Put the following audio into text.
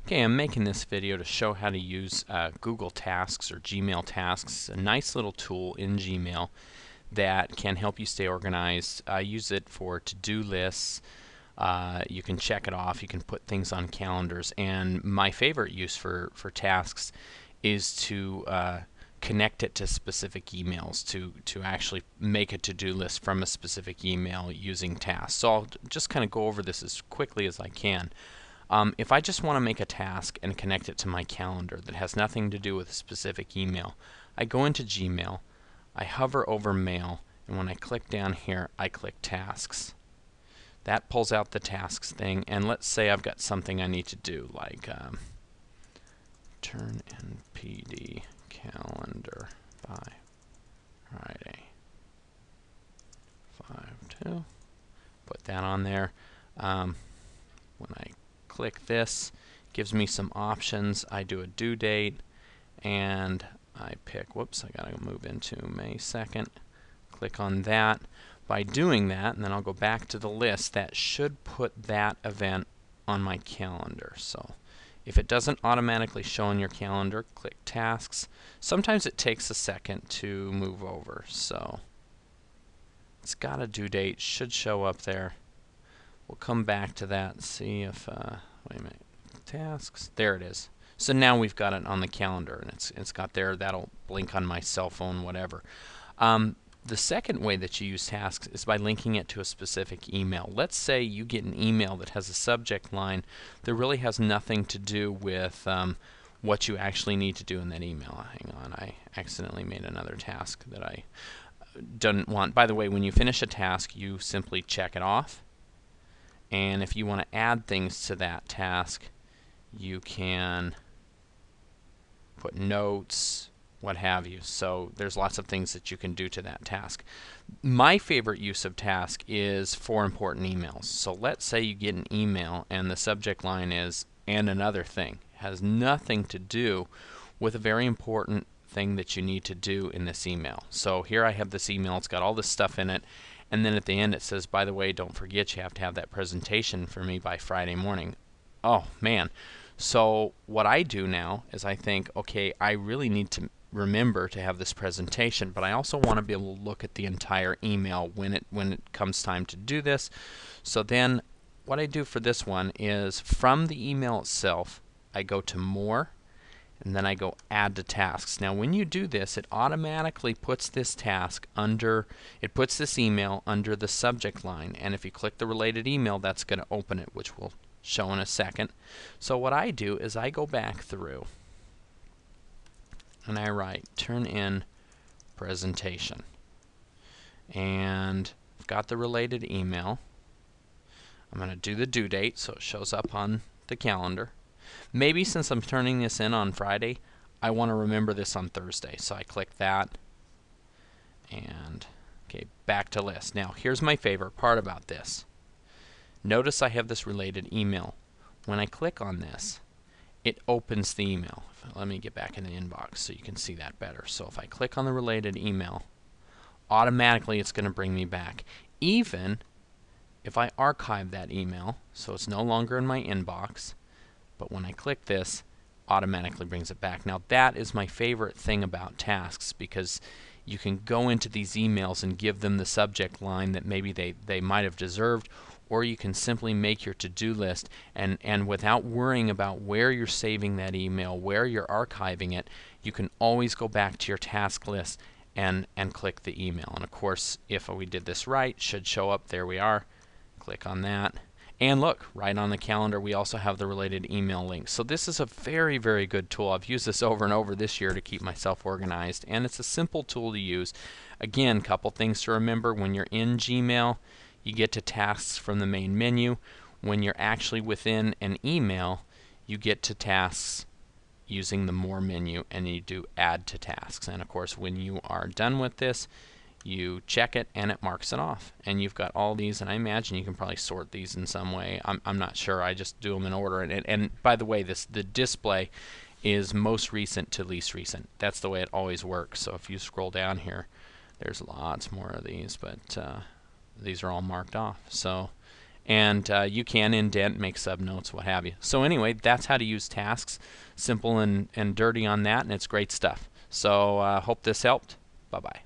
Okay, I'm making this video to show how to use Google Tasks or Gmail Tasks, a nice little tool in Gmail that can help you stay organized. I use it for to-do lists. You can check it off, you can put things on calendars, and my favorite use for tasks is to connect it to specific emails, to actually make a to-do list from a specific email using tasks. So I'll just kind of go over this as quickly as I can. If I just want to make a task and connect it to my calendar that has nothing to do with a specific email, I go into Gmail, I hover over Mail, and when I click down here, I click Tasks. That pulls out the Tasks thing, and let's say I've got something I need to do, like turn in PD calendar by Friday 5/2. Put that on there. When I click this, gives me some options. I do a due date, and I pick, whoops, I gotta move into May 2nd. Click on that. By doing that, and then I'll go back to the list, that should put that event on my calendar. So if it doesn't automatically show in your calendar, click Tasks. Sometimes it takes a second to move over, so it's got a due date, should show up there. We'll come back to that and see if, wait a minute, Tasks, there it is. So now we've got it on the calendar, and it's got there, that'll blink on my cell phone, whatever. The second way that you use Tasks is by linking it to a specific email. Let's say you get an email that has a subject line that really has nothing to do with what you actually need to do in that email. Hang on, I accidentally made another task that I didn't want. By the way, when you finish a task, you simply check it off. And if you want to add things to that task, you can put notes, what have you. So there's lots of things that you can do to that task. My favorite use of task is for important emails. So let's say you get an email and the subject line is "and another thing." It has nothing to do with a very important thing that you need to do in this email. So here I have this email, it's got all this stuff in it, and then at the end it says, by the way, don't forget you have to have that presentation for me by Friday morning. Oh man. So what I do now is I think, okay, I really need to remember to have this presentation, but I also want to be able to look at the entire email when it comes time to do this. So then what I do for this one is from the email itself, I go to More, and then I go Add to Tasks. Now when you do this, it automatically puts this task under, it puts this email under the subject line, and if you click the related email, that's going to open it, which we'll show in a second. So what I do is I go back through and I write turn in presentation, and I've got the related email. I'm going to do the due date so it shows up on the calendar. Maybe since I'm turning this in on Friday, I want to remember this on Thursday, so I click that, and okay, back to list. Now here's my favorite part about this. Notice I have this related email. When I click on this, it opens the email. Let me get back in the inbox so you can see that better. So if I click on the related email, automatically it's going to bring me back. Even if I archive that email, so it's no longer in my inbox, but when I click this, automatically brings it back. Now that is my favorite thing about tasks, because you can go into these emails and give them the subject line that maybe they might have deserved, or you can simply make your to-do list, and without worrying about where you're saving that email, where you're archiving it, you can always go back to your task list and click the email. And of course, if we did this right, should show up. There we are. Click on that. And look, right on the calendar we also have the related email link. So this is a very, very good tool. I've used this over and over this year to keep myself organized, and it's a simple tool to use. Again, couple things to remember: when you're in Gmail, you get to tasks from the main menu. When you're actually within an email, you get to tasks using the More menu, and you do Add to Tasks. And of course, when you are done with this, you check it and it marks it off, and you've got all these, and I imagine you can probably sort these in some way. I'm not sure. I just do them in order, and by the way, the display is most recent to least recent. That's the way it always works. So if you scroll down here, there's lots more of these, but these are all marked off. So and you can indent, make subnotes, what have you. So anyway, that's how to use tasks. Simple and dirty on that, and it's great stuff. So hope this helped. Bye-bye.